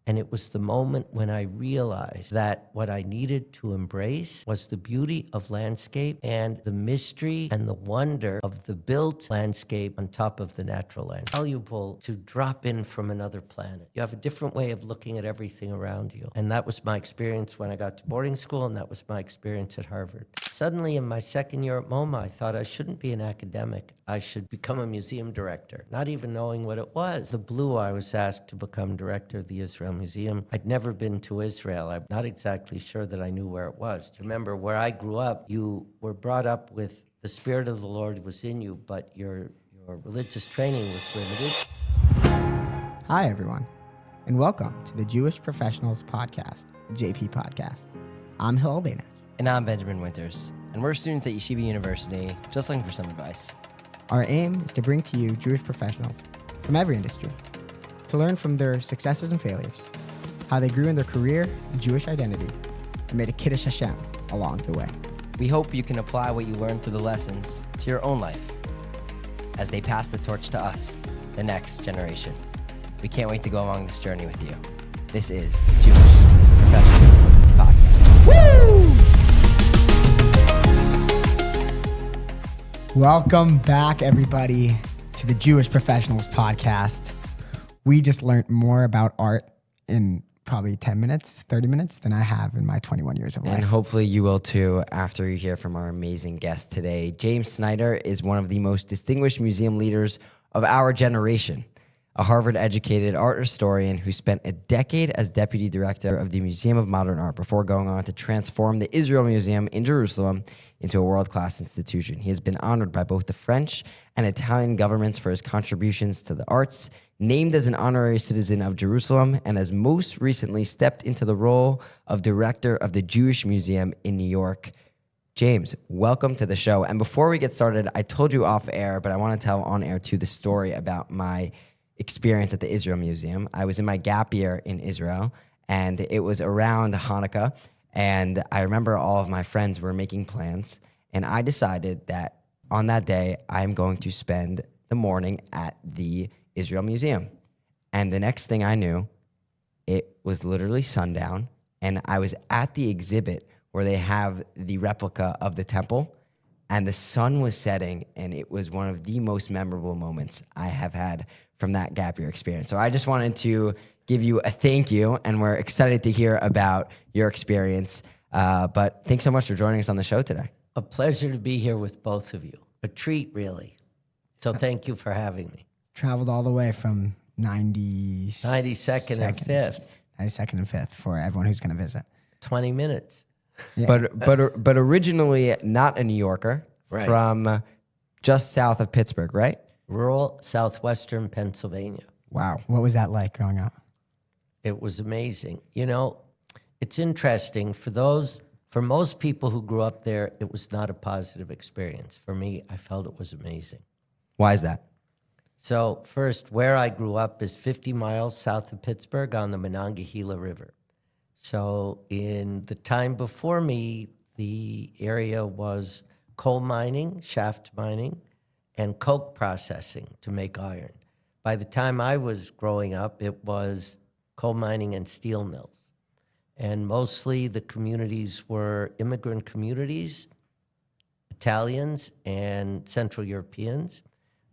And it was the moment when I realized that what I needed to embrace was the beauty of landscape and the mystery and the wonder of the built landscape on top of the natural land. Valuable to drop in from another planet. You have a different way of looking at everything around you. And that was my experience when I got to boarding school, and that was my experience at Harvard. Suddenly, in my second year at MoMA, I thought I shouldn't be an academic. I should become a museum director, not even knowing what it was. The blue, I was asked to become director of the Israel Museum. I'd never been to Israel. I'm not exactly sure that I knew where it was. Remember, where I grew up, you were brought up with the Spirit of the Lord was in you, but your religious training was limited. Hi, everyone, and welcome to the Jewish Professionals Podcast, the JP Podcast. I'm Hillel Banash. And I'm Benjamin Winters, and we're students at Yeshiva University, just looking for some advice. Our aim is to bring to you Jewish professionals from every industry to learn from their successes and failures, how they grew in their career and Jewish identity, and made a Kiddush Hashem along the way. We hope you can apply what you learned through the lessons to your own life as they pass the torch to us, the next generation. We can't wait to go along this journey with you. This is the Jewish Professionals Podcast. Woo! Welcome back, everybody, to the Jewish Professionals Podcast. We just learned more about art in probably 10 minutes, 30 minutes than I have in my 21 years of life. And hopefully you will too after you hear from our amazing guest today. James Snyder is one of the most distinguished museum leaders of our generation, a Harvard-educated art historian who spent a decade as deputy director of the Museum of Modern Art before going on to transform the Israel Museum in Jerusalem into a world-class institution. He has been honored by both the French and Italian governments for his contributions to the arts, named as an honorary citizen of Jerusalem, and has most recently stepped into the role of director of the Jewish Museum in New York. James, welcome to the show. And before we get started, I told you off air, but I want to tell on air too the story about my experience at the Israel Museum. I was in my gap year in Israel, and it was around Hanukkah. And I remember all of my friends were making plans, and I decided that on that day, I'm going to spend the morning at the Israel Museum. And the next thing I knew, it was literally sundown, and I was at the exhibit where they have the replica of the temple, and the sun was setting, and it was one of the most memorable moments I have had from that gap year experience. So I just wanted to give you a thank you, and we're excited to hear about your experience. But thanks so much for joining us on the show today. A pleasure to be here with both of you. A treat, really. So thank you for having me. Traveled all the way from 92nd and 5th. 92nd and 5th for everyone who's going to visit. 20 minutes. Yeah. But originally not a New Yorker, Right. From just south of Pittsburgh, right? Rural southwestern Pennsylvania. Wow. What was that like growing up? It was amazing. You know, it's interesting. For most people who grew up there, it was not a positive experience. For me, I felt it was amazing. Why is that? So first, where I grew up is 50 miles south of Pittsburgh on the Monongahela River. So in the time before me, the area was coal mining, shaft mining, and coke processing to make iron. By the time I was growing up, it was coal mining and steel mills. And mostly the communities were immigrant communities, Italians and Central Europeans.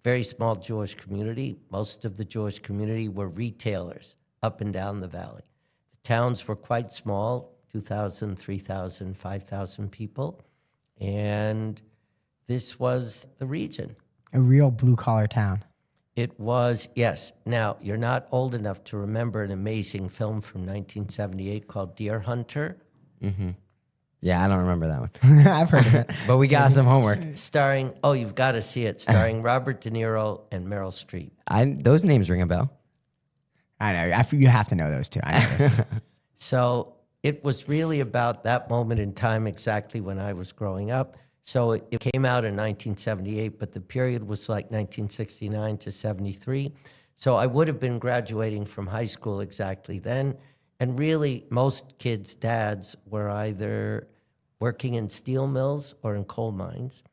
Very small Jewish community. Most of the Jewish community were retailers up and down the valley. The towns were quite small, 2,000, 3,000, 5,000 people. And this was the region. A real blue-collar town. It was, yes. Now, you're not old enough to remember an amazing film from 1978 called Deer Hunter. Mm-hmm. Yeah, I don't remember that one. I've heard of it. But we got some homework. You've got to see it, starring Robert De Niro and Meryl Streep. Those names ring a bell. I know. You have to know those two. I know those two. So it was really about that moment in time exactly when I was growing up. So it came out in 1978, but the period was like 1969 to 73. So I would have been graduating from high school exactly then. And really, most kids' dads were either working in steel mills or in coal mines.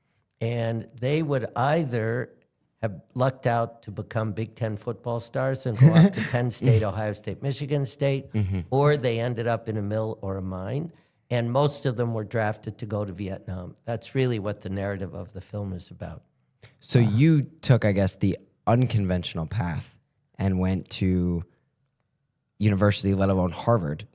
And they would either have lucked out to become Big Ten football stars and go up to Penn State, Ohio State, Michigan State, or they ended up in a mill or a mine. And most of them were drafted to go to Vietnam. That's really what the narrative of the film is about. So you took, I guess, the unconventional path and went to university, let alone Harvard.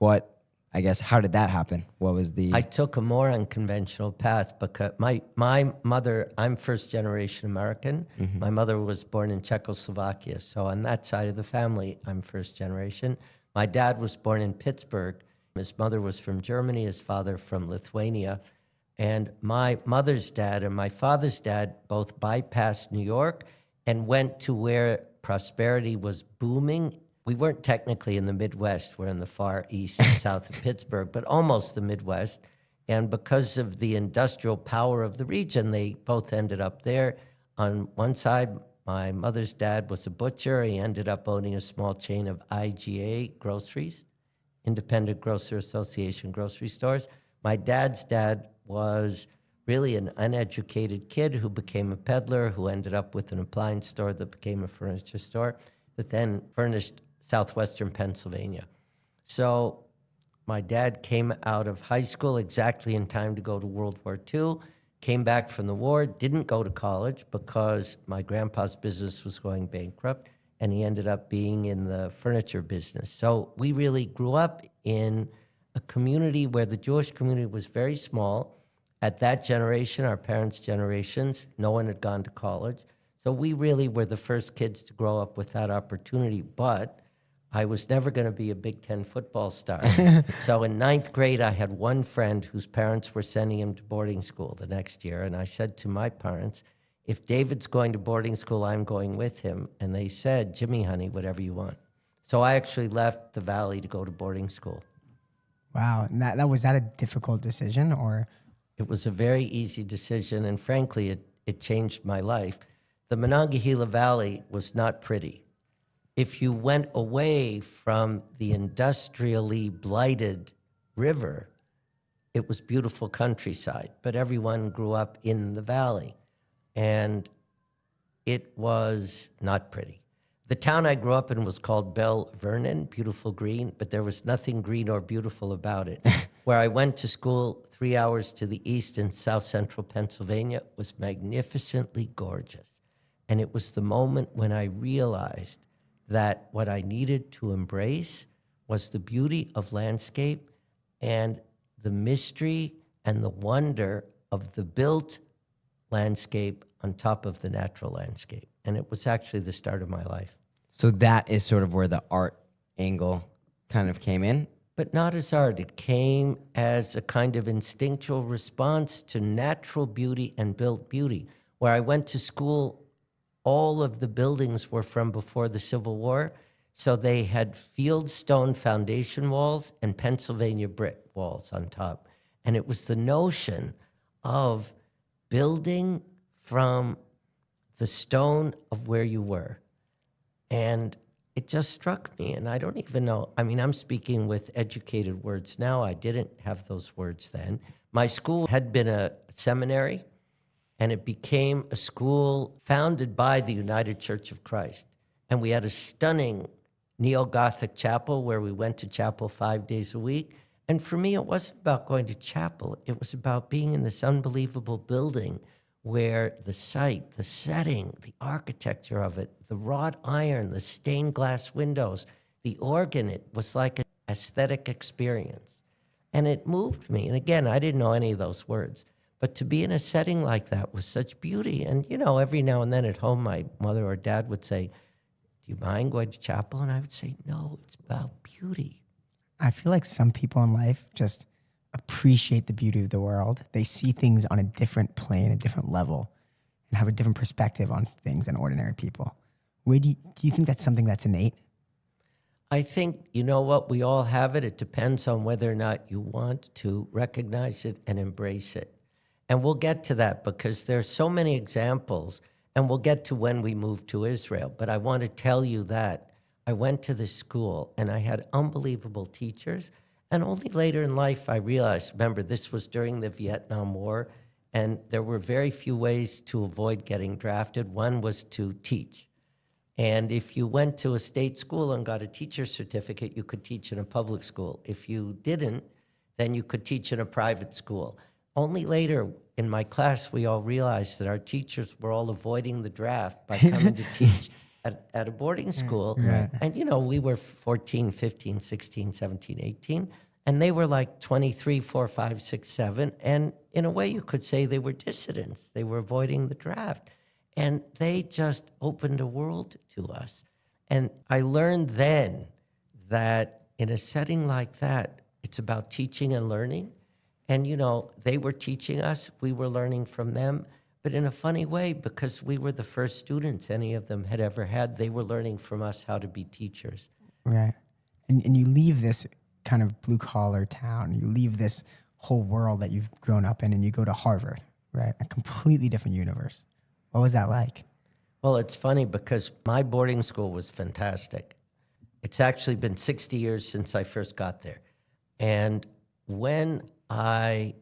How did that happen? What was the... I took a more unconventional path because my mother, I'm first generation American. My mother was born in Czechoslovakia. So on that side of the family, I'm first generation. My dad was born in Pittsburgh. His mother was from Germany, his father from Lithuania. And my mother's dad and my father's dad both bypassed New York and went to where prosperity was booming. We weren't technically in the Midwest. We're in the far east, south of Pittsburgh, but almost the Midwest. And because of the industrial power of the region, they both ended up there. On one side, my mother's dad was a butcher. He ended up owning a small chain of IGA groceries, Independent Grocer Association grocery stores. My dad's dad was really an uneducated kid who became a peddler, who ended up with an appliance store that became a furniture store that then furnished southwestern Pennsylvania. So my dad came out of high school exactly in time to go to World War II, came back from the war, didn't go to college because my grandpa's business was going bankrupt, and he ended up being in the furniture business. So we really grew up in a community where the Jewish community was very small. At that generation, our parents' generations, no one had gone to college. So we really were the first kids to grow up with that opportunity. But I was never going to be a Big Ten football star. So in ninth grade, I had one friend whose parents were sending him to boarding school the next year. And I said to my parents, if David's going to boarding school, I'm going with him. And they said, Jimmy, honey, whatever you want. So I actually left the Valley to go to boarding school. Wow. And was that a difficult decision, or? It was a very easy decision. And frankly, it changed my life. The Monongahela Valley was not pretty. If you went away from the industrially blighted river, it was beautiful countryside, but everyone grew up in the valley, and it was not pretty. The town I grew up in was called Belle Vernon, beautiful green, but there was nothing green or beautiful about it. Where I went to school 3 hours to the east in south central Pennsylvania was magnificently gorgeous. And it was the moment when I realized that what I needed to embrace was the beauty of landscape and the mystery and the wonder of the built landscape on top of the natural landscape. And it was actually the start of my life. So that is sort of where the art angle kind of came in? But not as art. It came as a kind of instinctual response to natural beauty and built beauty. Where I went to school, all of the buildings were from before the Civil War. So they had fieldstone foundation walls and Pennsylvania brick walls on top. And it was the notion of building from the stone of where you were. And it just struck me. And I don't even know. I mean, I'm speaking with educated words now. I didn't have those words then. My school had been a seminary, and it became a school founded by the United Church of Christ. And we had a stunning neo-Gothic chapel where we went to chapel 5 days a week. And for me, it wasn't about going to chapel. It was about being in this unbelievable building where the site, the setting, the architecture of it, the wrought iron, the stained glass windows, the organ, it was like an aesthetic experience. And it moved me. And again, I didn't know any of those words. But to be in a setting like that with such beauty, and, you know, every now and then at home, my mother or dad would say, do you mind going to chapel? And I would say, no, it's about beauty. I feel like some people in life just appreciate the beauty of the world. They see things on a different plane, a different level, and have a different perspective on things than ordinary people. Do you think that's something that's innate? I think, you know what, we all have it. It depends on whether or not you want to recognize it and embrace it. And we'll get to that because there's so many examples, and we'll get to when we moved to Israel. But I want to tell you that I went to this school and I had unbelievable teachers. And only later in life I realized, remember, this was during the Vietnam War, And there were very few ways to avoid getting drafted. One was to teach. And if you went to a state school and got a teacher's certificate, you could teach in a public school. If you didn't, then you could teach in a private school. Only later in my class, we all realized that our teachers were all avoiding the draft by coming to teach at a boarding school. Right. And, we were 14, 15, 16, 17, 18, and they were like 23, 4, 5, 6, 7. And in a way, you could say they were dissidents. They were avoiding the draft. And they just opened a world to us. And I learned then that in a setting like that, it's about teaching and learning. And, they were teaching us, we were learning from them, but in a funny way, because we were the first students any of them had ever had, they were learning from us how to be teachers. Right. And you leave this kind of blue-collar town, you leave this whole world that you've grown up in, and you go to Harvard, right? A completely different universe. What was that like? Well, it's funny because my boarding school was fantastic. It's actually been 60 years since I first got there. And when I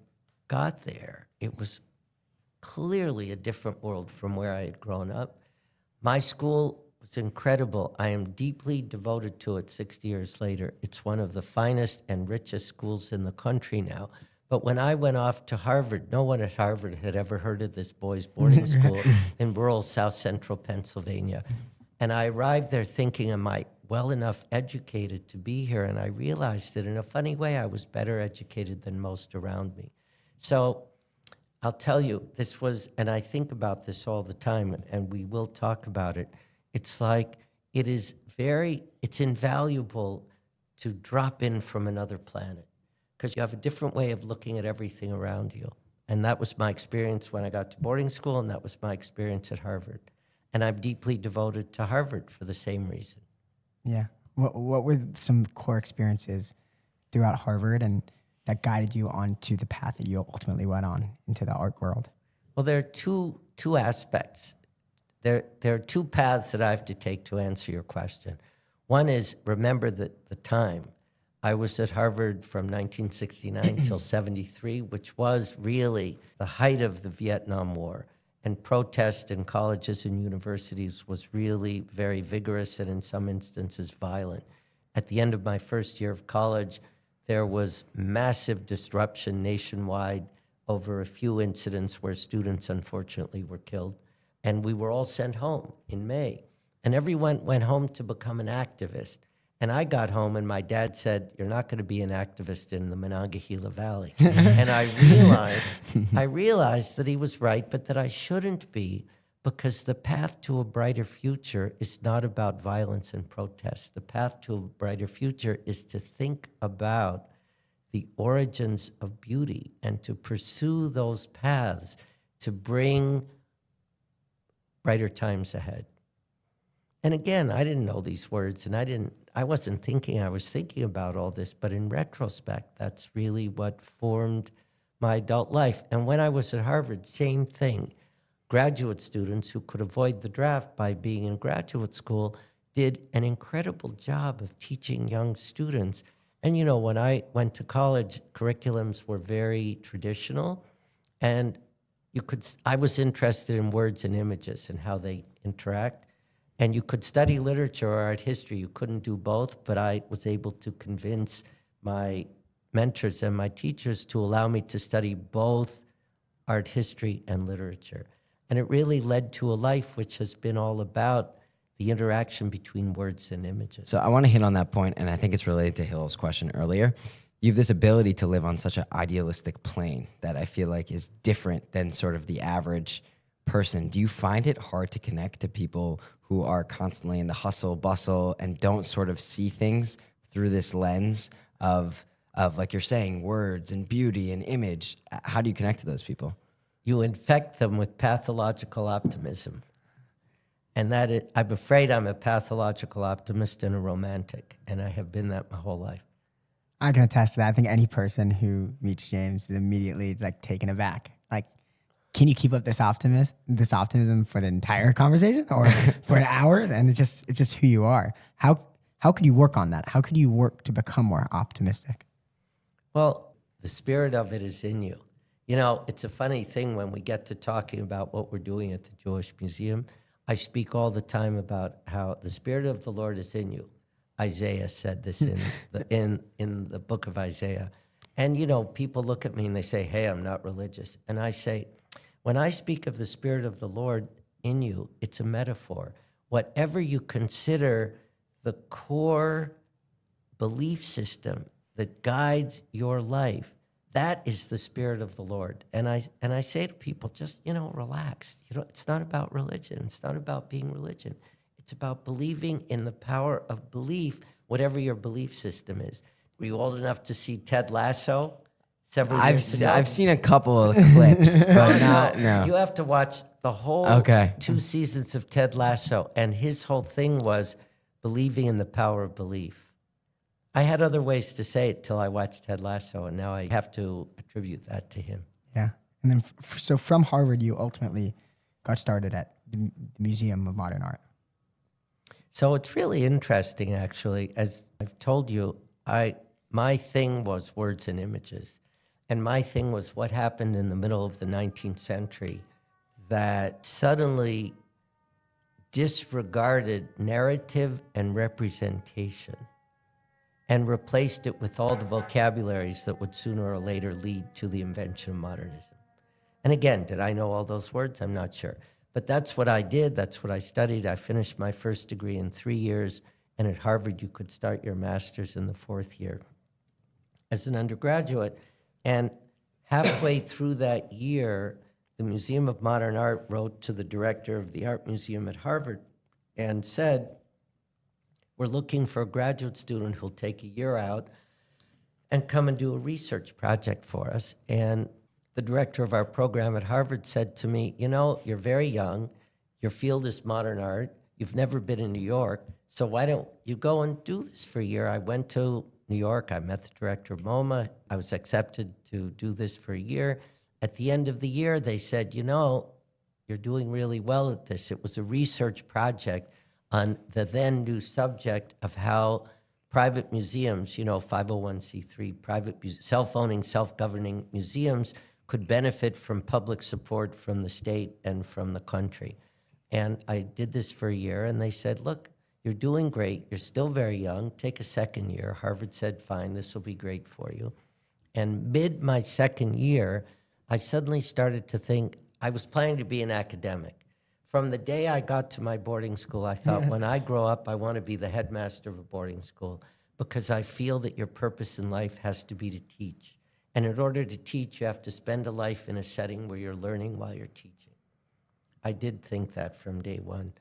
got there, it was clearly a different world from where I had grown up. My school was incredible. I am deeply devoted to it 60 years later. It's one of the finest and richest schools in the country now. But when I went off to Harvard, no one at Harvard had ever heard of this boys' boarding school in rural South Central Pennsylvania. And I arrived there thinking, am I well enough educated to be here? And I realized that in a funny way, I was better educated than most around me. So I'll tell you, this was, and I think about this all the time, and we will talk about it. It's like, it's invaluable to drop in from another planet, because you have a different way of looking at everything around you. And that was my experience when I got to boarding school, and that was my experience at Harvard. And I'm deeply devoted to Harvard for the same reason. Yeah. What were some core experiences throughout Harvard and that guided you onto the path that you ultimately went on into the art world? Well, there are two aspects. There are two paths that I have to take to answer your question. One is, remember the time. I was at Harvard from 1969 till 73, which was really the height of the Vietnam War. And protest in colleges and universities was really very vigorous and in some instances violent. At the end of my first year of college, there was massive disruption nationwide over a few incidents where students unfortunately were killed. And we were all sent home in May. And everyone went home to become an activist. And I got home and my dad said, you're not going to be an activist in the Monongahela Valley. And I realized that he was right, but that I shouldn't be, because the path to a brighter future is not about violence and protest. The path to a brighter future is to think about the origins of beauty and to pursue those paths to bring brighter times ahead. And again, I didn't know these words, and I wasn't thinking I was thinking about all this, but in retrospect, that's really what formed my adult life. And when I was at Harvard, same thing. Graduate students who could avoid the draft by being in graduate school did an incredible job of teaching young students. And when I went to college, curriculums were very traditional, and I was interested in words and images and how they interact. And you could study literature or art history. You couldn't do both, but I was able to convince my mentors and my teachers to allow me to study both art history and literature. And it really led to a life which has been all about the interaction between words and images. So I want to hit on that point, and I think it's related to Hill's question earlier. You have this ability to live on such an idealistic plane that I feel like is different than sort of the average person. Do you find it hard to connect to people who are constantly in the hustle, bustle, and don't sort of see things through this lens of like you're saying, words and beauty and image? How do you connect to those people? You infect them with pathological optimism. And I'm afraid I'm a pathological optimist and a romantic, and I have been that my whole life. I can attest to that. I think any person who meets James is immediately like taken aback. Like, can you keep up this optimism for the entire conversation or for an hour? And it's just who you are. How could you work on that? How could you work to become more optimistic? Well, the spirit of it is in you. You know, it's a funny thing when we get to talking about what we're doing at the Jewish Museum. I speak all the time about how the Spirit of the Lord is in you. Isaiah said this in the book of Isaiah. And, you know, people look at me and they say, hey, I'm not religious. And I say, when I speak of the Spirit of the Lord in you, it's a metaphor. Whatever you consider the core belief system that guides your life, that is the Spirit of the Lord. And I say to people, just, you know, relax. You know, it's not about religion. It's not about being religion. It's about believing in the power of belief, whatever your belief system is. Were you old enough to see Ted Lasso several years ago? I've seen a couple of clips, but not, no. You have to watch the whole Okay. 2 seasons of Ted Lasso. And his whole thing was believing in the power of belief. I had other ways to say it till I watched Ted Lasso, and now I have to attribute that to him. Yeah. And then, so from Harvard, you ultimately got started at the Museum of Modern Art. So it's really interesting, actually. As I've told you, my thing was words and images. And my thing was what happened in the middle of the 19th century that suddenly disregarded narrative and representation and replaced it with all the vocabularies that would sooner or later lead to the invention of modernism. And again, did I know all those words? I'm not sure. But that's what I did. That's what I studied. I finished my first degree in 3 years. And at Harvard, you could start your master's in the 4th year as an undergraduate. And halfway through that year, the Museum of Modern Art wrote to the director of the Art Museum at Harvard and said, we're looking for a graduate student who'll take a year out and come and do a research project for us. And the director of our program at Harvard said to me, you know, you're very young, your field is modern art, you've never been in New York, so why don't you go and do this for a year? I went to New York, I met the director of MoMA, I was accepted to do this for a year. At the end of the year, they said, you know, you're doing really well at this. It was a research project on the then new subject of how private museums, you know, 501c3, private self-owning, self-governing museums could benefit from public support from the state and from the country. And I did this for a year, and they said, look, you're doing great. You're still very young. Take a second year. Harvard said, fine, this will be great for you. And mid my second year, I suddenly started to think I was planning to be an academic. From the day I got to my boarding school, I thought, when I grow up, I want to be the headmaster of a boarding school because I feel that your purpose in life has to be to teach. And in order to teach, you have to spend a life in a setting where you're learning while you're teaching. I did think that from day one.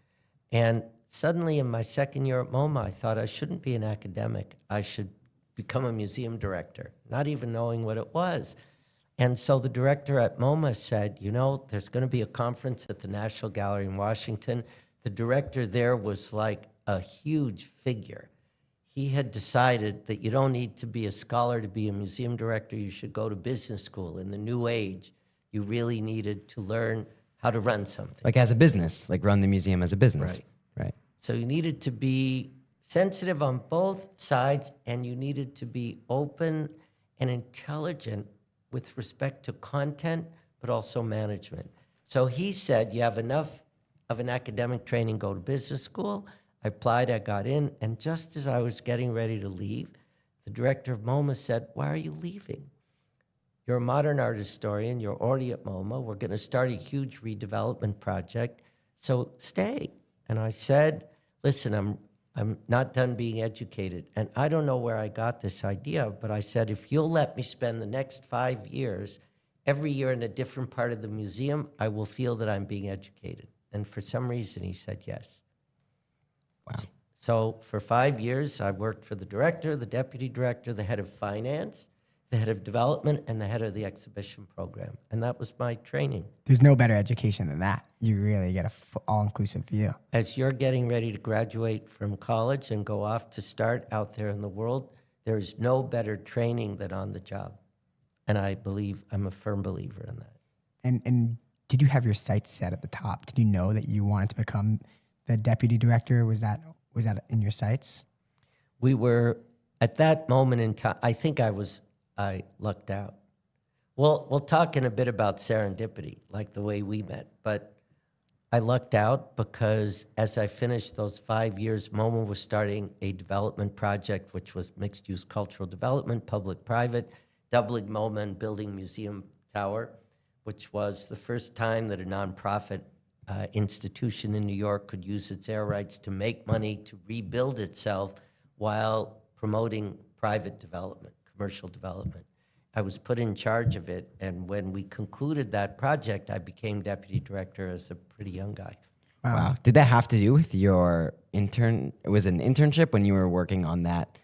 And suddenly in my second year at MoMA, I thought I shouldn't be an academic. I should become a museum director, not even knowing what it was. And so the director at MoMA said, you know, there's going to be a conference at the National Gallery in Washington. The director there was like a huge figure. He had decided that you don't need to be a scholar to be a museum director. You should go to business school. In the new age, you really needed to learn how to run something. Like as a business, like run the museum as a business. Right. So you needed to be sensitive on both sides, and you needed to be open and intelligent with respect to content, but also management. So he said, you have enough of an academic training, go to business school. I applied, I got in, and just as I was getting ready to leave, the director of MoMA said, why are you leaving? You're a modern art historian, you're already at MoMA, we're gonna start a huge redevelopment project, so stay. And I said, listen, I'm not done being educated. And I don't know where I got this idea, but I said, if you'll let me spend the next 5 years, every year in a different part of the museum, I will feel that I'm being educated. And for some reason, he said yes. Wow. So for 5 years, I worked for the director, the deputy director, the head of finance, the head of development, and the head of the exhibition program. And that was my training. There's no better education than that. You really get a all-inclusive view. As you're getting ready to graduate from college and go off to start out there in the world, there's no better training than on the job. And I'm a firm believer in that. And did you have your sights set at the top? Did you know that you wanted to become the deputy director? Was that in your sights? We were, at that moment in time, I think I lucked out. Well, we'll talk in a bit about serendipity, like the way we met. But I lucked out because as I finished those 5 years, MoMA was starting a development project, which was mixed-use cultural development, public-private, doubling MoMA and building Museum Tower, which was the first time that a nonprofit institution in New York could use its air rights to make money to rebuild itself while promoting private development, commercial development. I was put in charge of it, and when we concluded that project, I became deputy director as a pretty young guy. Wow. Did that have to do with your intern? It was an internship when you were working on that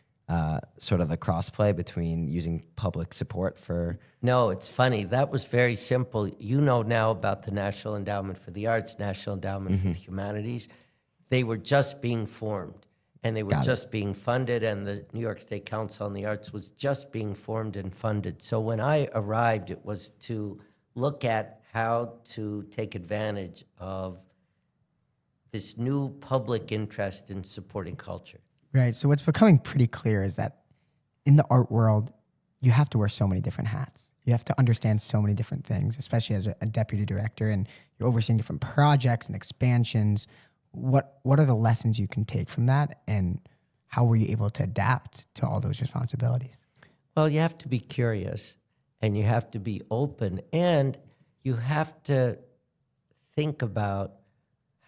sort of the crossplay between using public support for. No, it's funny. That was very simple. You know now about the National Endowment for the Arts, National Endowment for the Humanities. They were just being formed, and they were just being funded, and the New York State Council on the Arts was just being formed and funded. So when I arrived, it was to look at how to take advantage of this new public interest in supporting culture. Right. So what's becoming pretty clear is that in the art world, you have to wear so many different hats. You have to understand so many different things, especially as a deputy director, and you're overseeing different projects and expansions. What are the lessons you can take from that, and how were you able to adapt to all those responsibilities? Well, you have to be curious, and you have to be open, and you have to think about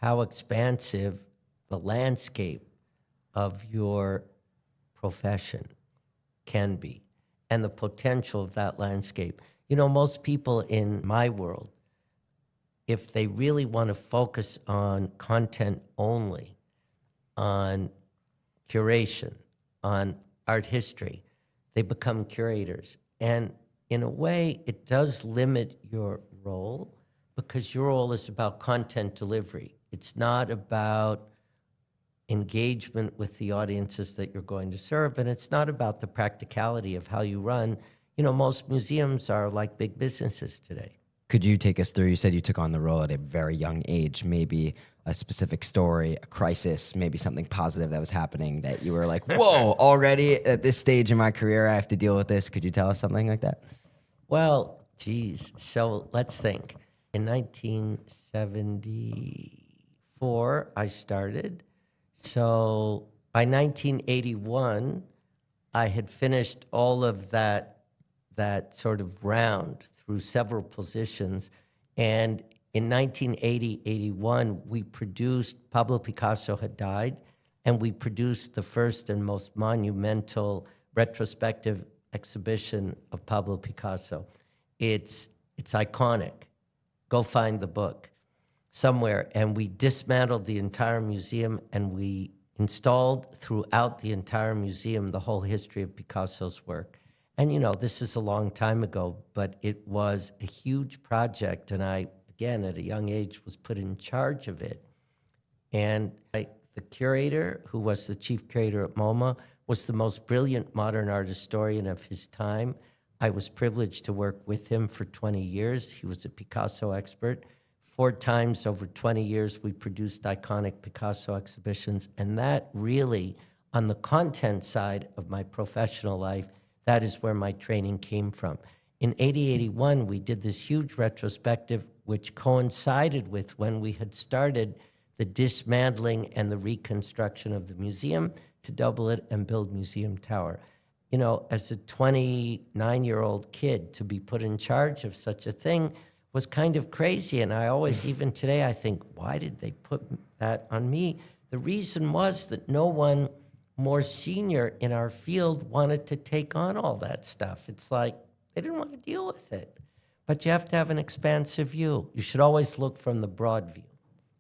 how expansive the landscape of your profession can be and the potential of that landscape. You know, most people in my world, if they really want to focus on content only, on curation, on art history, they become curators. And in a way, it does limit your role because your role is about content delivery. It's not about engagement with the audiences that you're going to serve, and it's not about the practicality of how you run. You know, most museums are like big businesses today. Could you take us through? You said you took on the role at a very young age, maybe a specific story, a crisis, maybe something positive that was happening that you were like, whoa, already at this stage in my career, I have to deal with this. Could you tell us something like that? Well, geez, so let's think. In 1974, I started. So by 1981, I had finished all of that sort of round through several positions. And in 1980-81, we produced, Pablo Picasso had died, and we produced the first and most monumental retrospective exhibition of Pablo Picasso. It's iconic. Go find the book somewhere. And we dismantled the entire museum, and we installed throughout the entire museum the whole history of Picasso's work. And, you know, this is a long time ago, but it was a huge project. And I, again, at a young age, was put in charge of it. And the curator, who was the chief curator at MoMA, was the most brilliant modern art historian of his time. I was privileged to work with him for 20 years. He was a Picasso expert. 4 times over 20 years, we produced iconic Picasso exhibitions. And that really, on the content side of my professional life, that is where my training came from. In 80-81, we did this huge retrospective, which coincided with when we had started the dismantling and the reconstruction of the museum to double it and build Museum Tower. You know, as a 29-year-old kid, to be put in charge of such a thing was kind of crazy. And I always, even today, I think, why did they put that on me? The reason was that no one more senior in our field wanted to take on all that stuff. It's like they didn't want to deal with it. But you have to have an expansive view. You should always look from the broad view.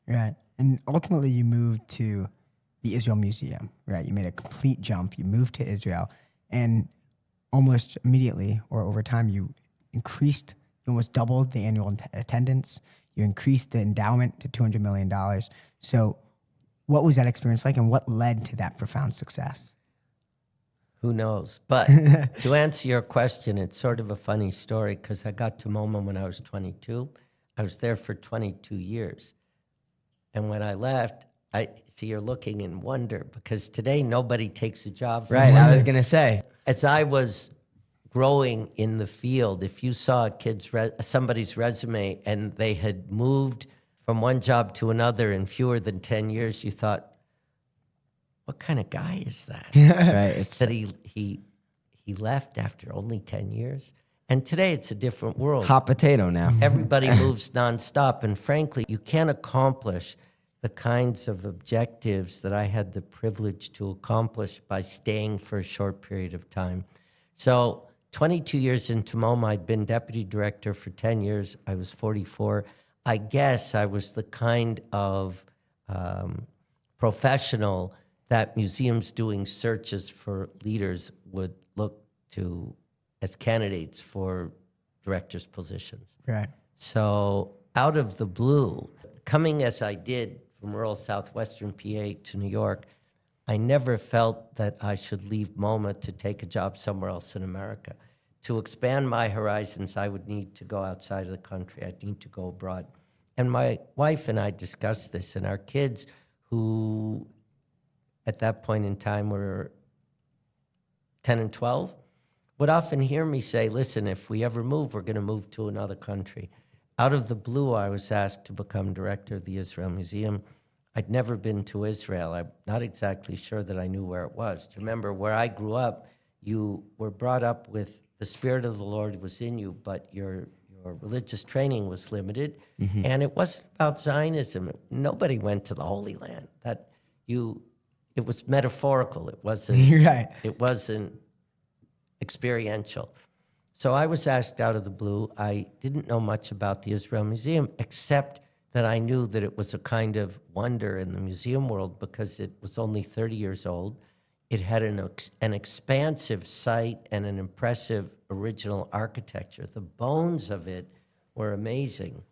Right. And ultimately, you moved to the Israel Museum, right? You made a complete jump. You moved to Israel, and almost immediately or over time, you almost doubled the annual attendance. You increased the endowment to $200 million. So what was that experience like, and what led to that profound success? Who knows? But to answer your question, it's sort of a funny story because I got to MoMA when I was 22. I was there for 22 years. And when I left, I see you're looking in wonder because today nobody takes a job. Right, I was going to say. As I was growing in the field. If you saw somebody's resume and they had moved from one job to another in fewer than 10 years, you thought, what kind of guy is that? Right. It's That he left after only 10 years. And today it's a different world. hot potato now. Everybody moves nonstop. And frankly, you can't accomplish the kinds of objectives that I had the privilege to accomplish by staying for a short period of time. So 22 years into MoMA, I'd been deputy director for 10 years. I was 44. I guess I was the kind of professional that museums doing searches for leaders would look to as candidates for directors' positions. Right. So out of the blue, coming as I did from rural southwestern PA to New York, I never felt that I should leave MoMA to take a job somewhere else in America. To expand my horizons, I would need to go outside of the country. I'd need to go abroad. And my wife and I discussed this, and our kids, who at that point in time were 10 and 12, would often hear me say, listen, if we ever move, we're going to move to another country. Out of the blue, I was asked to become director of the Israel Museum. I'd never been to Israel. I'm not exactly sure that I knew where it was. Remember, where I grew up, you were brought up with the Spirit of the Lord was in you, but your religious training was limited. Mm-hmm. And it wasn't about Zionism. Nobody went to the Holy Land. It was metaphorical. It wasn't, Right. It wasn't experiential. So I was asked out of the blue. I didn't know much about the Israel Museum, except that I knew that it was a kind of wonder in the museum world because it was only 30 years old. It had an expansive site and an impressive original architecture. The bones of it were amazing.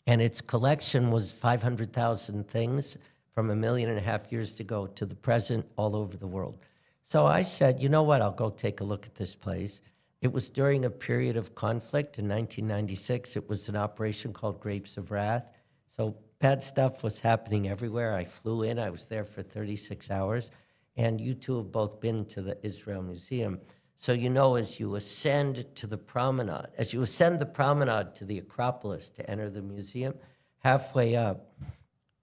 And its collection was 500,000 things from 1.5 million years ago to the present all over the world. So I said, you know what, I'll go take a look at this place. It was during a period of conflict in 1996. It was an operation called Grapes of Wrath. So bad stuff was happening everywhere. I flew in. I was there for 36 hours. And you two have both been to the Israel Museum. So you know, as you ascend to the promenade, as you ascend the promenade to the Acropolis to enter the museum, halfway up,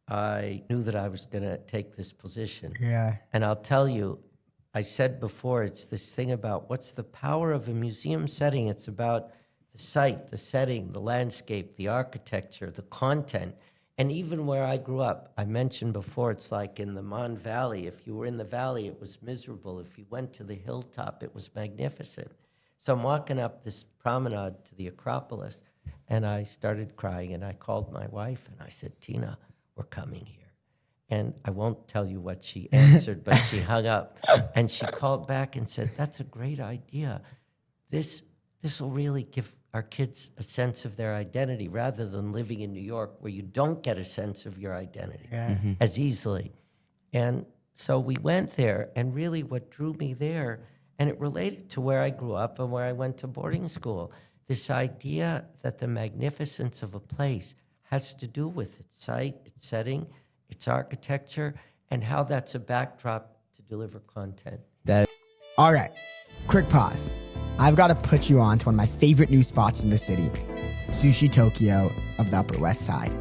I knew that I was going to take this position. Yeah. And I'll tell you, I said before, it's this thing about what's the power of a museum setting. It's about the site, the setting, the landscape, the architecture, the content. And even where I grew up, I mentioned before, it's like in the Mon Valley. If you were in the valley, it was miserable. If you went to the hilltop, it was magnificent. So I'm walking up this promenade to the Acropolis, and I started crying, and I called my wife, and I said, Tina, we're coming here. And I won't tell you what she answered, but she hung up, and she called back and said, that's a great idea. This will really give our kids a sense of their identity rather than living in New York where you don't get a sense of your identity as easily. And so we went there, and really what drew me there, and it related to where I grew up and where I went to boarding school, this idea that the magnificence of a place has to do with its site, its setting, its architecture, and how that's a backdrop to deliver content. All right, quick pause. I've got to put you on to one of my favorite new spots in the city, Sushi Tokyo of the Upper West Side.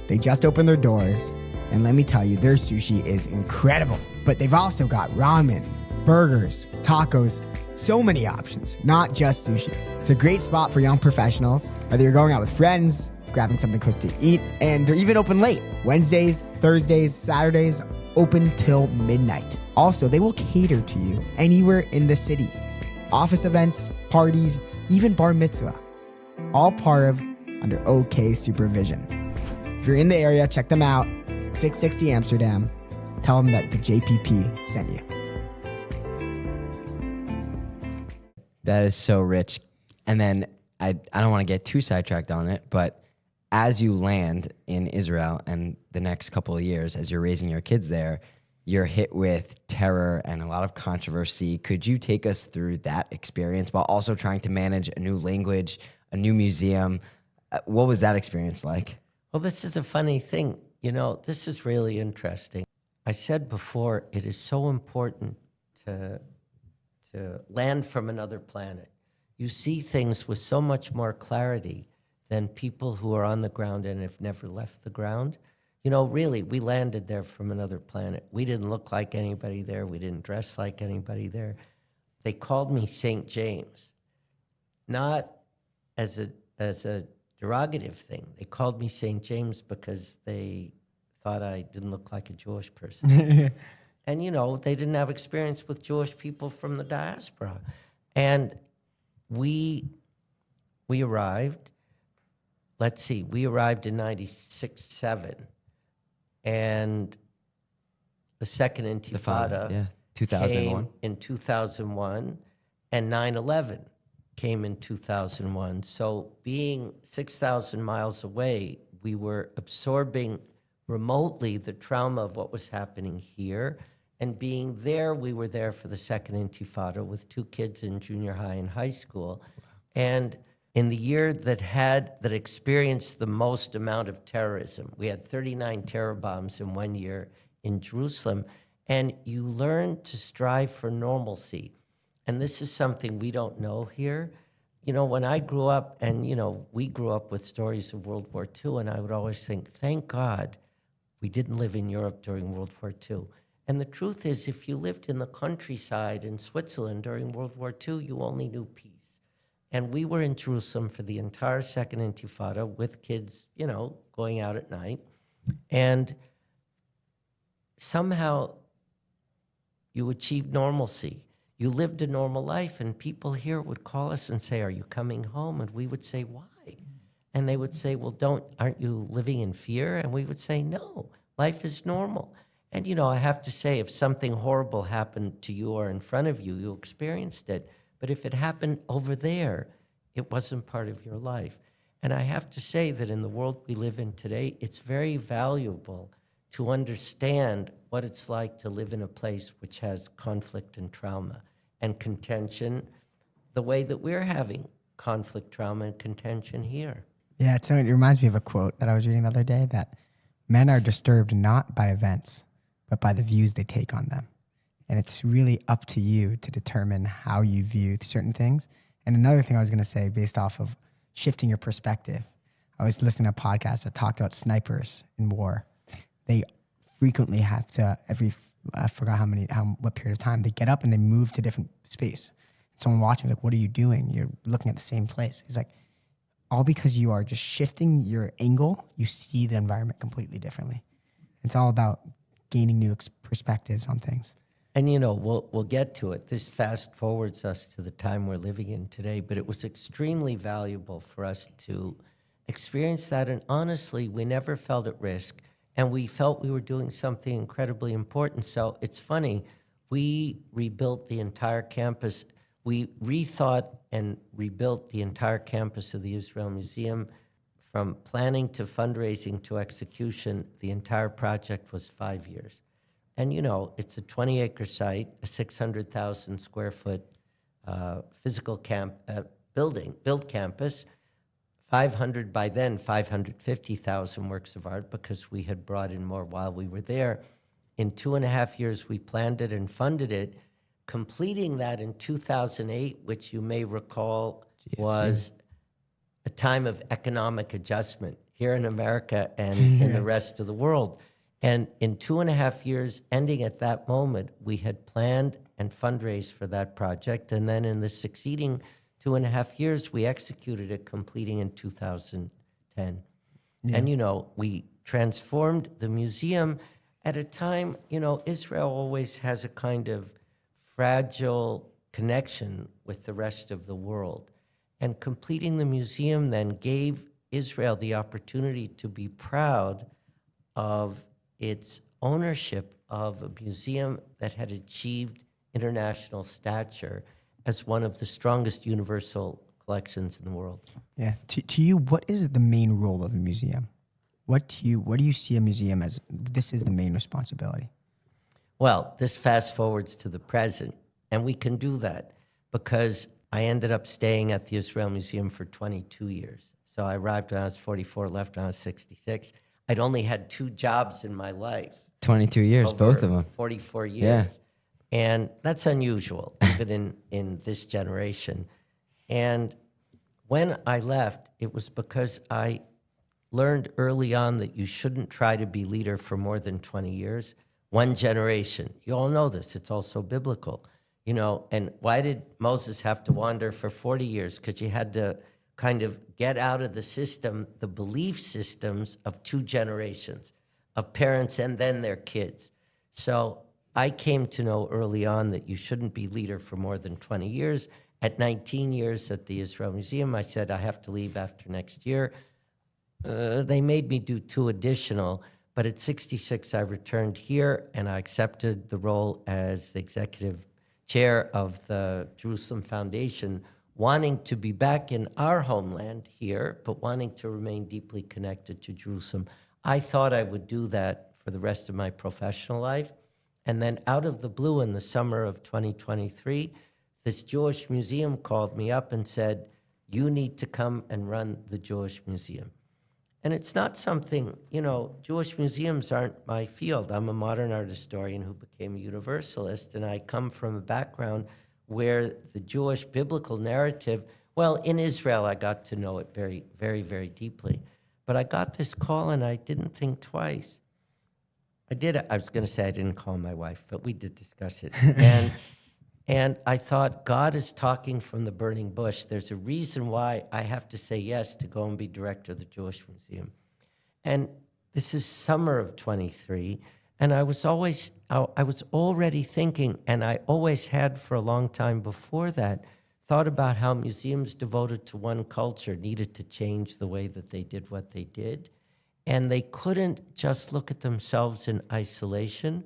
They just opened their doors, and let me tell you, their sushi is incredible. But they've also got ramen, burgers, tacos, so many options, not just sushi. It's a great spot for young professionals, whether you're going out with friends, grabbing something quick to eat, and they're even open late. Wednesdays, Thursdays, Saturdays, open till midnight. Also, they will cater to you anywhere in the city. Office events, parties, even bar mitzvah. All part of under OK supervision. If you're in the area, check them out. 660 Amsterdam. Tell them that the JPP sent you. That is so rich. And then I don't want to get too sidetracked on it, but as you land in Israel and the next couple of years, as you're raising your kids there, you're hit with terror and a lot of controversy. Could you take us through that experience while also trying to manage a new language, a new museum? What was that experience like? Well, this is a funny thing. You know, this is really interesting. I said before, it is so important to to land from another planet. You see things with so much more clarity than people who are on the ground and have never left the ground. You know, really, we landed there from another planet. We didn't look like anybody there. We didn't dress like anybody there. They called me St. James, not as a derogative thing. They called me St. James because they thought I didn't look like a Jewish person. And, you know, they didn't have experience with Jewish people from the diaspora. And we arrived, we arrived in 96, 7. And the second Intifada 2001. came in 2001, and 9/11 came in 2001. So being 6,000 miles away, we were absorbing remotely the trauma of what was happening here. And being there, we were there for the second Intifada with 2 kids in junior high and high school. And in the year that experienced the most amount of terrorism, we had 39 terror bombs in 1 year in Jerusalem. And you learn to strive for normalcy. And this is something we don't know here. You know, when I grew up, and, you know, we grew up with stories of World War II, and I would always think, thank God we didn't live in Europe during World War II. And the truth is, if you lived in the countryside in Switzerland during World War II, you only knew peace. And we were in Jerusalem for the entire second Intifada with kids, you know, going out at night. And somehow you achieved normalcy. You lived a normal life, and people here would call us and say, are you coming home? And we would say, why? And they would say, well, aren't you living in fear? And we would say, no, life is normal. And, you know, I have to say, if something horrible happened to you or in front of you, you experienced it. But if it happened over there, it wasn't part of your life. And I have to say that in the world we live in today, it's very valuable to understand what it's like to live in a place which has conflict and trauma and contention, the way that we're having conflict, trauma, and contention here. Yeah, so it reminds me of a quote that I was reading the other day, that men are disturbed not by events, but by the views they take on them. And it's really up to you to determine how you view certain things. And another thing I was going to say, based off of shifting your perspective, I was listening to a podcast that talked about snipers in war. They frequently have to, I forgot what period of time, they get up and they move to different space. Someone watching, like, what are you doing? You're looking at the same place. He's like, all because you are just shifting your angle, you see the environment completely differently. It's all about gaining new perspectives on things. And, you know, we'll get to it. This fast forwards us to the time we're living in today, but it was extremely valuable for us to experience that. And honestly, we never felt at risk, and we felt we were doing something incredibly important. So it's funny, we rebuilt the entire campus. We rethought and rebuilt the entire campus of the Israel Museum. From planning to fundraising to execution, the entire project was 5 years. And, you know, it's a 20-acre site, a 600,000 square foot physical built campus, 550,000 works of art, because we had brought in more while we were there. In 2.5 years, we planned it and funded it, completing that in 2008, which you may recall was a time of economic adjustment here in America and in the rest of the world. And in 2.5 years, ending at that moment, we had planned and fundraised for that project. And then in the succeeding 2.5 years, we executed it, completing in 2010. Yeah. And, you know, we transformed the museum at a time, you know, Israel always has a kind of fragile connection with the rest of the world. And completing the museum then gave Israel the opportunity to be proud of its ownership of a museum that had achieved international stature as one of the strongest universal collections in the world. Yeah. To you, what is the main role of a museum? What do you see a museum as? This is the main responsibility. Well, this fast forwards to the present, and we can do that because I ended up staying at the Israel Museum for 22 years. So I arrived when I was 44, left when I was 66. I'd only had 2 jobs in my life. 22 years, both of them. 44 years. Yeah. And that's unusual, even in this generation. And when I left, it was because I learned early on that you shouldn't try to be leader for more than 20 years, one generation. You all know this. It's also biblical. You know, and why did Moses have to wander for 40 years? Because you had to kind of get out of the system, the belief systems of two generations, of parents and then their kids. So I came to know early on that you shouldn't be leader for more than 20 years. At 19 years at the Israel Museum, I said I have to leave after next year. They made me do 2 additional, but at 66, I returned here and I accepted the role as the executive chair of the Jerusalem Foundation, wanting to be back in our homeland here, but wanting to remain deeply connected to Jerusalem. I thought I would do that for the rest of my professional life. And then out of the blue in the summer of 2023, this Jewish museum called me up and said, you need to come and run the Jewish Museum. And it's not something, you know, Jewish museums aren't my field. I'm a modern art historian who became a universalist, and I come from a background where the Jewish biblical narrative, well, in Israel, I got to know it very, very, very deeply. But I got this call, and I didn't think twice. I was going to say I didn't call my wife, but we did discuss it. And I thought, God is talking from the burning bush. There's a reason why I have to say yes to go and be director of the Jewish Museum. And this is summer of 23, and I was already thinking, and I always had for a long time before that, thought about how museums devoted to one culture needed to change the way that they did what they did. And they couldn't just look at themselves in isolation,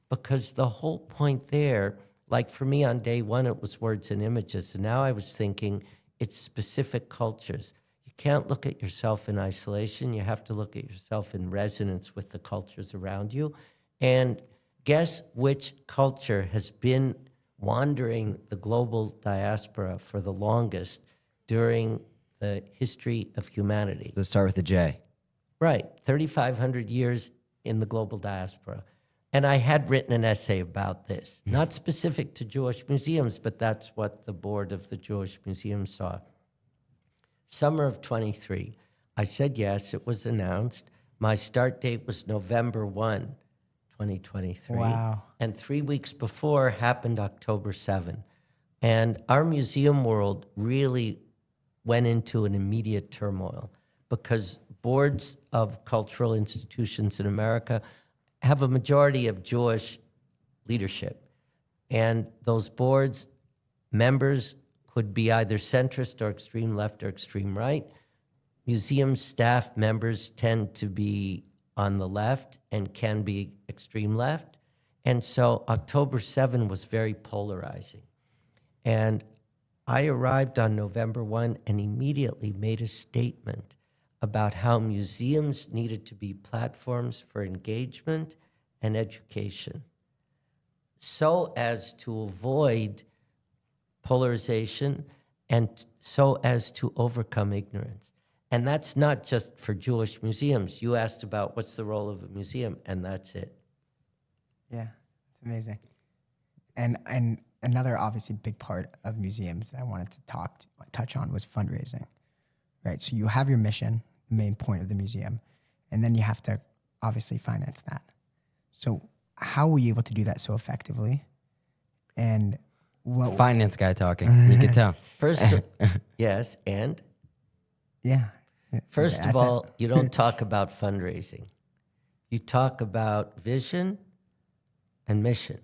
because the whole point there, like for me on day one, it was words and images. And now I was thinking it's specific cultures. You can't look at yourself in isolation. You have to look at yourself in resonance with the cultures around you. And guess which culture has been wandering the global diaspora for the longest during the history of humanity? Let's start with the J. Right, 3,500 years in the global diaspora. And I had written an essay about this, not specific to Jewish museums, but that's what the board of the Jewish Museum saw. Summer of 23, I said yes, it was announced. My start date was November 1, 2023. Wow. And 3 weeks before happened October 7. And our museum world really went into an immediate turmoil because boards of cultural institutions in America have a majority of Jewish leadership. And those boards, members could be either centrist or extreme left or extreme right. Museum staff members tend to be on the left and can be extreme left. And so October 7 was very polarizing. And I arrived on November 1 and immediately made a statement about how museums needed to be platforms for engagement and education so as to avoid polarization and so as to overcome ignorance. And that's not just for Jewish museums. You asked about what's the role of a museum, and that's it. Yeah, it's amazing. And another obviously big part of museums that I wanted to touch on was fundraising, right? So you have your mission, the main point of the museum, and then you have to obviously finance that. So how were you able to do that so effectively? And what? Finance guy talking. You could tell. First, yes, and Yeah. first Okay, of that's all, you don't talk about fundraising. You talk about vision and mission.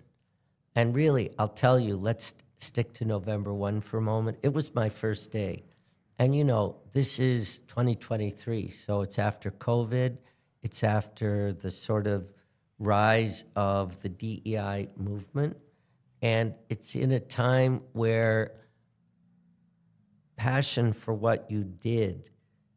And really, I'll tell you, let's stick to November 1 for a moment. It was my first day. And you know, this is 2023, so it's after COVID. It's after the sort of rise of the DEI movement. And it's in a time where passion for what you did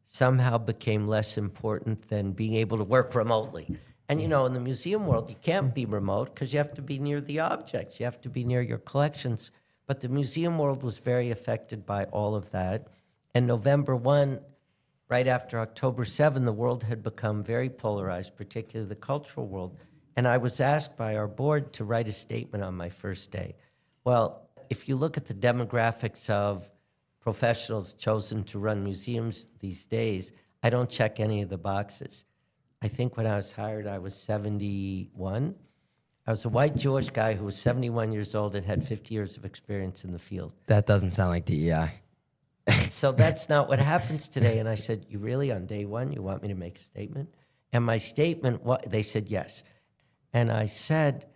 somehow became less important than being able to work remotely. And you know, in the museum world, you can't be remote because you have to be near the objects. You have to be near your collections. But the museum world was very affected by all of that. And November 1, right after October 7, the world had become very polarized, particularly the cultural world. And I was asked by our board to write a statement on my first day. Well, if you look at the demographics of professionals chosen to run museums these days, I don't check any of the boxes. I think when I was hired, I was 71. I was a white Jewish guy who was 71 years old and had 50 years of experience in the field. That doesn't sound like DEI. So that's not what happens today. And I said, you really, on day one, you want me to make a statement? And my statement, they said yes. And I said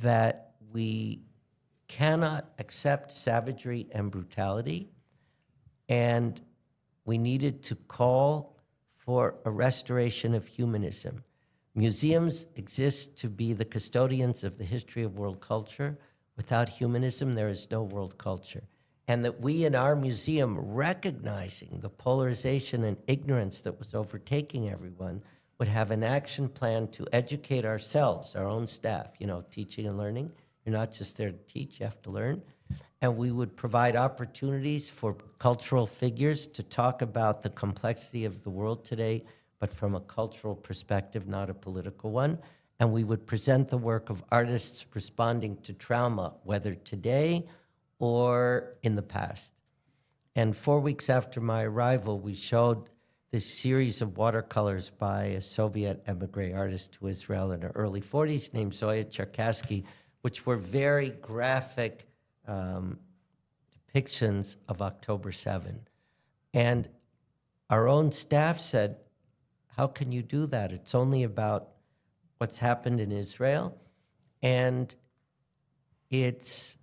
that we cannot accept savagery and brutality, and we needed to call for a restoration of humanism. Museums exist to be the custodians of the history of world culture. Without humanism, there is no world culture. And that we in our museum, recognizing the polarization and ignorance that was overtaking everyone, would have an action plan to educate ourselves, our own staff, teaching and learning. You're not just there to teach, you have to learn. And we would provide opportunities for cultural figures to talk about the complexity of the world today, but from a cultural perspective, not a political one. And we would present the work of artists responding to trauma, whether today or in the past. And 4 weeks after my arrival, we showed this series of watercolors by a Soviet emigre artist to Israel in the early 40s named Zoya Cherkassky, which were very graphic depictions of October 7. And our own staff said, how can you do that? It's only about what's happened in Israel, and it's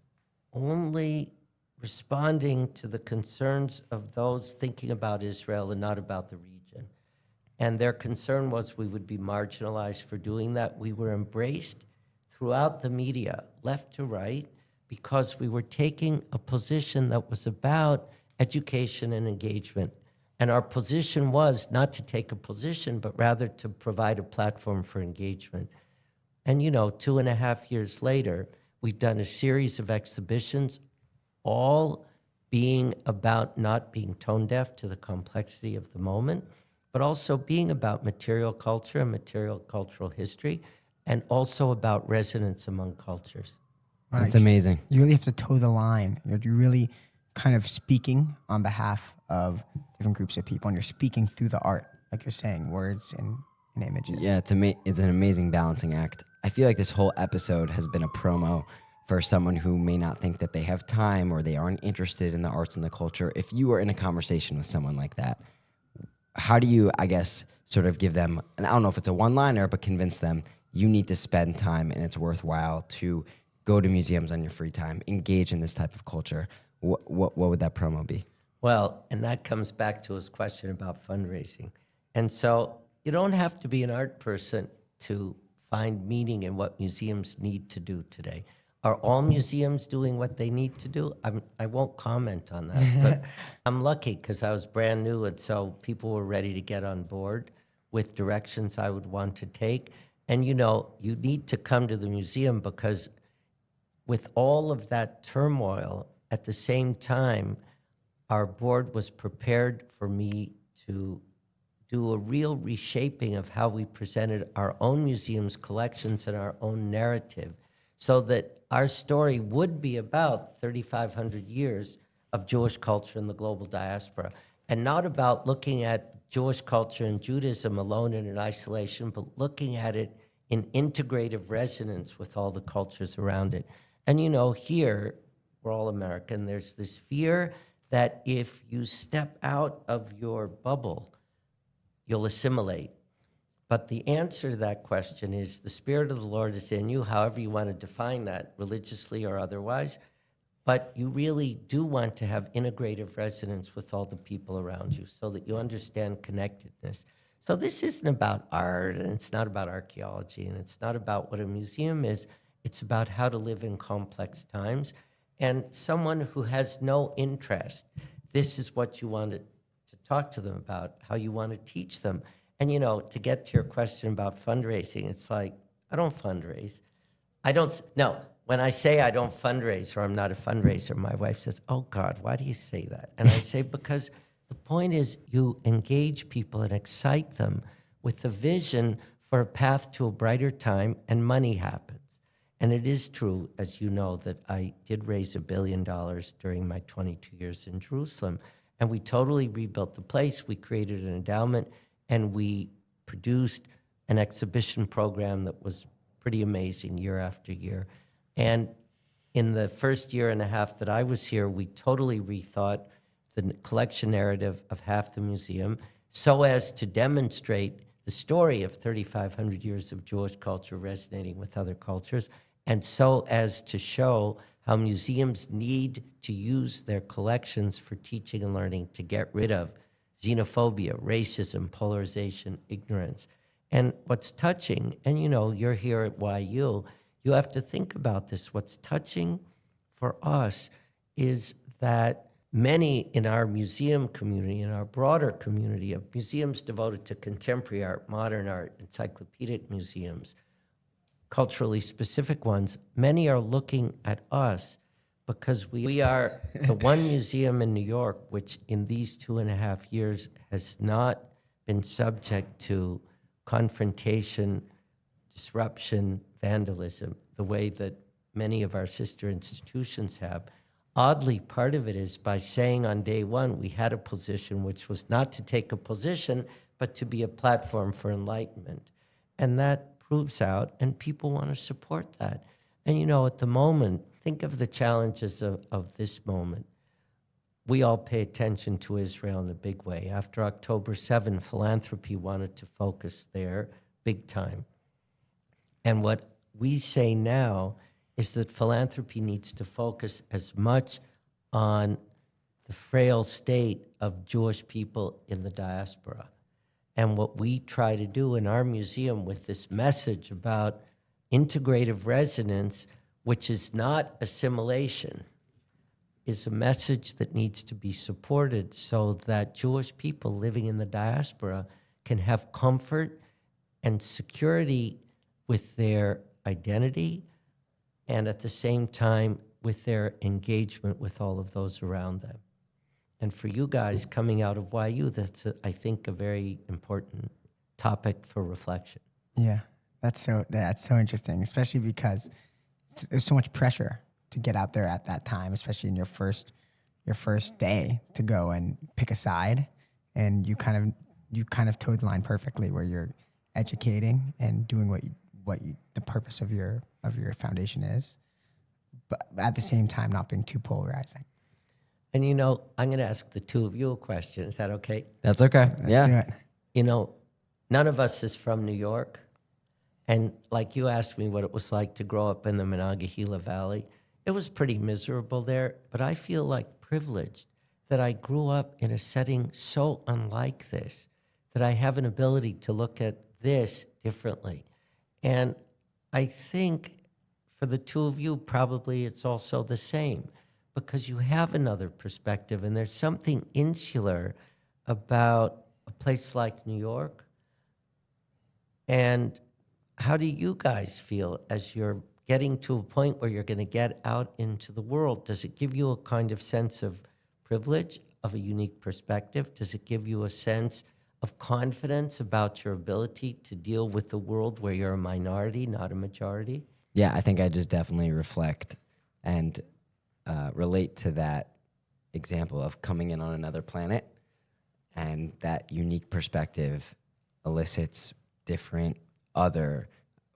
only responding to the concerns of those thinking about Israel and not about the region. And their concern was we would be marginalized for doing that. We were embraced throughout the media, left to right, because we were taking a position that was about education and engagement. And our position was not to take a position, but rather to provide a platform for engagement. And 2.5 years later, we've done a series of exhibitions, all being about not being tone deaf to the complexity of the moment, but also being about material culture and material cultural history, and also about resonance among cultures. Right. That's amazing. You really have to toe the line. You're really kind of speaking on behalf of different groups of people, and you're speaking through the art, like you're saying, words and images. Yeah, it's an amazing balancing act. I feel like this whole episode has been a promo for someone who may not think that they have time or they aren't interested in the arts and the culture. If you were in a conversation with someone like that, how do you, I guess, sort of give them, and I don't know if it's a one-liner, but convince them you need to spend time and it's worthwhile to go to museums on your free time, engage in this type of culture? What would that promo be? Well, and that comes back to his question about fundraising. And so you don't have to be an art person to find meaning in what museums need to do today. Are all museums doing what they need to do? I won't comment on that, but I'm lucky because I was brand new, and so people were ready to get on board with directions I would want to take. And you need to come to the museum because with all of that turmoil, at the same time, our board was prepared for me to do a real reshaping of how we presented our own museum's collections and our own narrative, so that our story would be about 3,500 years of Jewish culture in the global diaspora, and not about looking at Jewish culture and Judaism alone and in isolation, but looking at it in integrative resonance with all the cultures around it. And here, we're all American, there's this fear that if you step out of your bubble, you'll assimilate. But the answer to that question is the Spirit of the Lord is in you, however you want to define that, religiously or otherwise. But you really do want to have integrative resonance with all the people around you so that you understand connectedness. So this isn't about art, and it's not about archaeology, and it's not about what a museum is. It's about how to live in complex times. And someone who has no interest, this is what you want to talk to them about, how you want to teach them. And, to get to your question about fundraising, it's like, I don't fundraise. When I say I don't fundraise or I'm not a fundraiser, my wife says, oh, God, why do you say that? And I say, because the point is you engage people and excite them with the vision for a path to a brighter time, and money happens. And it is true, as you know, that I did raise $1 billion during my 22 years in Jerusalem. And we totally rebuilt the place. We created an endowment, and we produced an exhibition program that was pretty amazing year after year. And in the first year and a half that I was here, we totally rethought the collection narrative of half the museum so as to demonstrate the story of 3,500 years of Jewish culture resonating with other cultures, and so as to show how museums need to use their collections for teaching and learning to get rid of xenophobia, racism, polarization, ignorance. And what's touching, and you know, you're here at YU, you have to think about this. What's touching for us is that many in our museum community, in our broader community of museums devoted to contemporary art, modern art, encyclopedic museums, culturally specific ones, many are looking at us because we are the one museum in New York which in these 2.5 years has not been subject to confrontation, disruption, vandalism, the way that many of our sister institutions have. Oddly, part of it is by saying on day one, we had a position which was not to take a position, but to be a platform for enlightenment. And that proves out, and people want to support that. And you know, at the moment, think of the challenges of this moment. We all pay attention to Israel in a big way. After October 7, philanthropy wanted to focus there big time. And what we say now is that philanthropy needs to focus as much on the frail state of Jewish people in the diaspora. And what we try to do in our museum with this message about integrative resonance, which is not assimilation, is a message that needs to be supported so that Jewish people living in the diaspora can have comfort and security with their identity, and at the same time with their engagement with all of those around them. And for you guys coming out of YU, that's, I think, a very important topic for reflection. Yeah, that's so interesting, especially because there's so much pressure to get out there at that time, especially in your first day to go and pick a side, and you kind of towed the line perfectly, where you're educating and doing what the purpose of your foundation is, but at the same time not being too polarizing. And you know, I'm going to ask the two of you a question. Is that okay? That's okay. Let's do it. You know, none of us is from New York. And like you asked me what it was like to grow up in the Monongahela Valley, it was pretty miserable there, but I feel like privileged that I grew up in a setting so unlike this, that I have an ability to look at this differently. And I think for the two of you, probably it's also the same, because you have another perspective, and there's something insular about a place like New York. And how do you guys feel as you're getting to a point where you're going to get out into the world? Does it give you a kind of sense of privilege, of a unique perspective? Does it give you a sense of confidence about your ability to deal with the world where you're a minority, not a majority? Yeah, I think I just definitely reflect and relate to that example of coming in on another planet, and that unique perspective elicits different other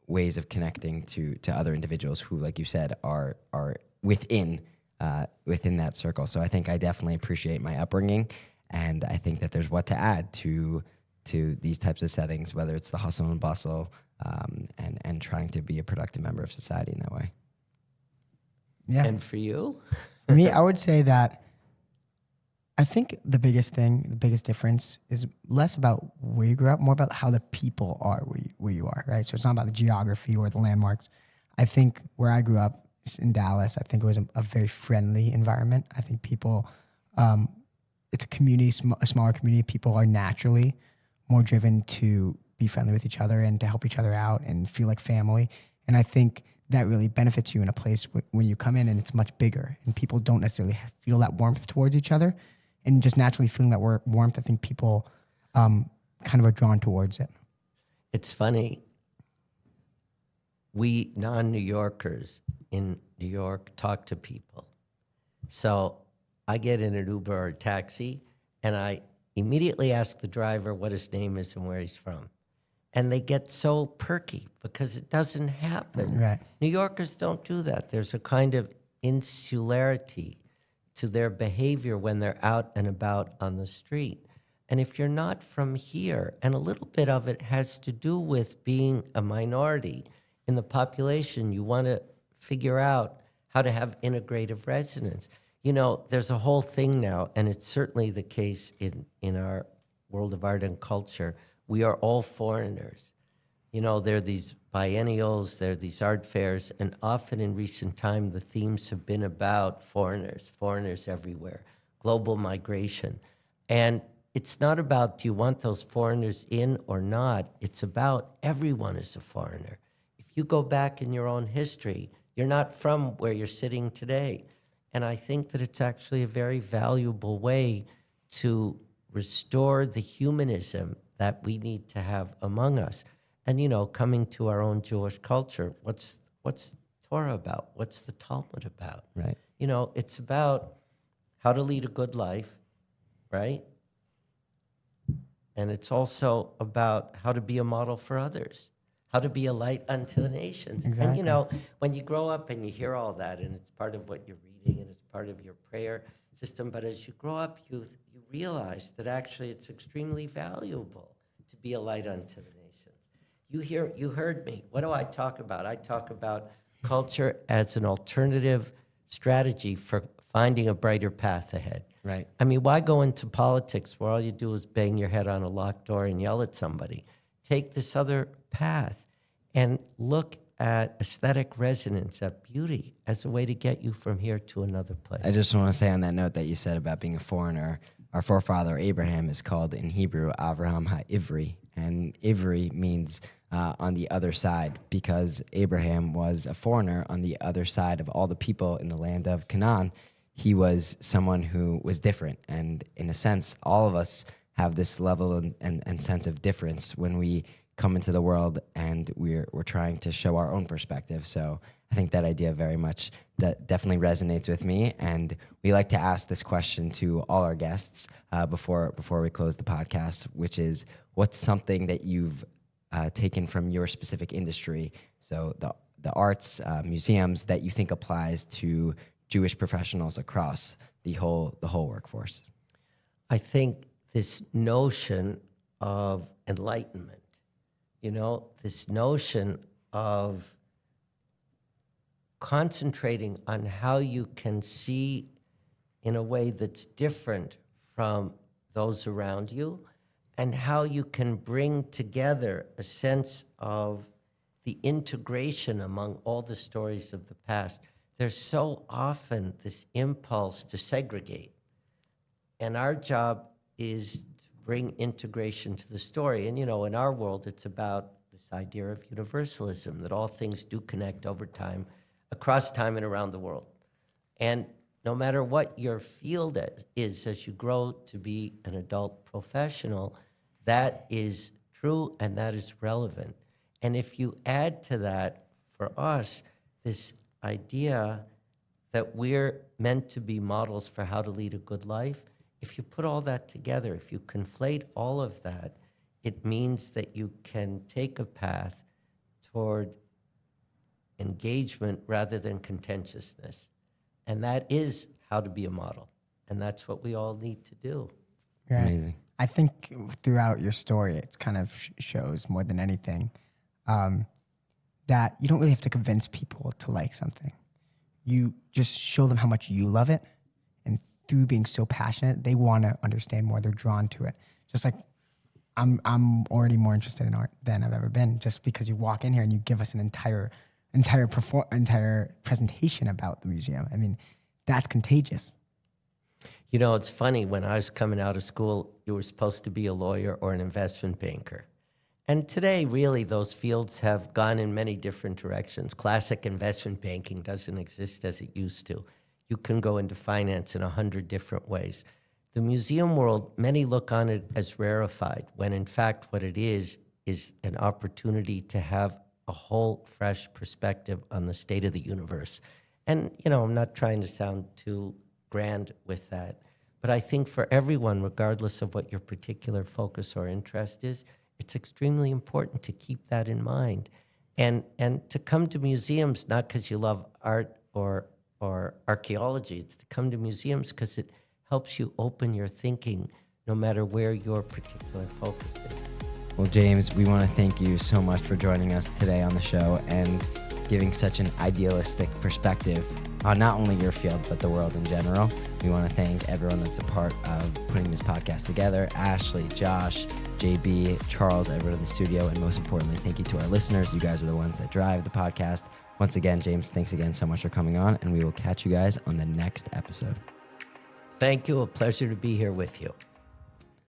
ways of connecting to other individuals who, like you said, are within that circle. So I think I definitely appreciate my upbringing, and I think that there's what to add to these types of settings, whether it's the hustle and bustle, and trying to be a productive member of society in that way. Yeah. And for you? For me, I would say that I think the biggest difference is less about where you grew up, more about how the people are where you are, right? So it's not about the geography or the landmarks. I think where I grew up in Dallas, I think it was a very friendly environment. I think people, it's a community, a smaller community. People are naturally more driven to be friendly with each other and to help each other out and feel like family. And I think that really benefits you in a place when you come in and it's much bigger and people don't necessarily feel that warmth towards each other. And just naturally feeling that warmth, I think people kind of are drawn towards it. It's funny. we non-New Yorkers in New York talk to people. So I get in an Uber or a taxi, and I immediately ask the driver what his name is and where he's from. And they get so perky because it doesn't happen. Right. New Yorkers don't do that. There's a kind of insularity to their behavior when they're out and about on the street. And if you're not from here, and a little bit of it has to do with being a minority in the population, you want to figure out how to have integrative resonance. You know, there's a whole thing now, and it's certainly the case in our world of art and culture. We are all foreigners. You know, there are these biennials, there are these art fairs, and often in recent time, the themes have been about foreigners everywhere, global migration. And it's not about, do you want those foreigners in or not? It's about everyone is a foreigner. If you go back in your own history, you're not from where you're sitting today. And I think that it's actually a very valuable way to restore the humanism that we need to have among us. And, you know, coming to our own Jewish culture, what's Torah about? What's the Talmud about? Right. You know, it's about how to lead a good life, right? And it's also about how to be a model for others, how to be a light unto the nations. Exactly. And, you know, when you grow up and you hear all that, and it's part of what you're reading and it's part of your prayer system, but as you grow up, you realize that actually it's extremely valuable to be a light unto the nations. You heard me. What do I talk about? I talk about culture as an alternative strategy for finding a brighter path ahead. Right. I mean, why go into politics where all you do is bang your head on a locked door and yell at somebody? Take this other path and look at aesthetic resonance, at beauty, as a way to get you from here to another place. I just want to say on that note that you said about being a foreigner, our forefather Abraham is called in Hebrew Avraham HaIvri, and Ivri means on the other side, because Abraham was a foreigner on the other side of all the people in the land of Canaan. He was someone who was different, and in a sense, all of us have this level and sense of difference when we come into the world and we're trying to show our own perspective. So I think that idea very much that definitely resonates with me. And we like to ask this question to all our guests before we close the podcast, which is, what's something that you've taken from your specific industry? So the arts, museums, that you think applies to Jewish professionals across the whole workforce. I think this notion of enlightenment, you know, this notion of concentrating on how you can see in a way that's different from those around you, and how you can bring together a sense of the integration among all the stories of the past. There's so often this impulse to segregate, and our job is to bring integration to the story. And, you know, in our world, it's about this idea of universalism, that all things do connect over time, across time and around the world. And no matter what your field is as you grow to be an adult professional, that is true and that is relevant. And if you add to that, for us, this idea that we're meant to be models for how to lead a good life, if you put all that together, if you conflate all of that, it means that you can take a path toward engagement rather than contentiousness. And that is how to be a model. And that's what we all need to do. Right. Amazing. I think throughout your story, it's kind of shows more than anything that you don't really have to convince people to like something. You just show them how much you love it. And through being so passionate, they want to understand more. They're drawn to it. Just like I'm already more interested in art than I've ever been, just because you walk in here and you give us an entire presentation about the museum. I mean, that's contagious. You know, it's funny, when I was coming out of school, you were supposed to be a lawyer or an investment banker. And today, really, those fields have gone in many different directions. Classic investment banking doesn't exist as it used to. You can go into finance in 100 different ways. The museum world, many look on it as rarefied, when in fact what it is an opportunity to have a whole fresh perspective on the state of the universe. And, you know, I'm not trying to sound too grand with that, but I think for everyone, regardless of what your particular focus or interest is, it's extremely important to keep that in mind. And to come to museums, not because you love art or archaeology, it's to come to museums because it helps you open your thinking no matter where your particular focus is. Well, James, we want to thank you so much for joining us today on the show and giving such an idealistic perspective on not only your field, but the world in general. We want to thank everyone that's a part of putting this podcast together: Ashley, Josh, JB, Charles, everyone in the studio, and most importantly, thank you to our listeners. You guys are the ones that drive the podcast. Once again, James, thanks again so much for coming on, and we will catch you guys on the next episode. Thank you. A pleasure to be here with you.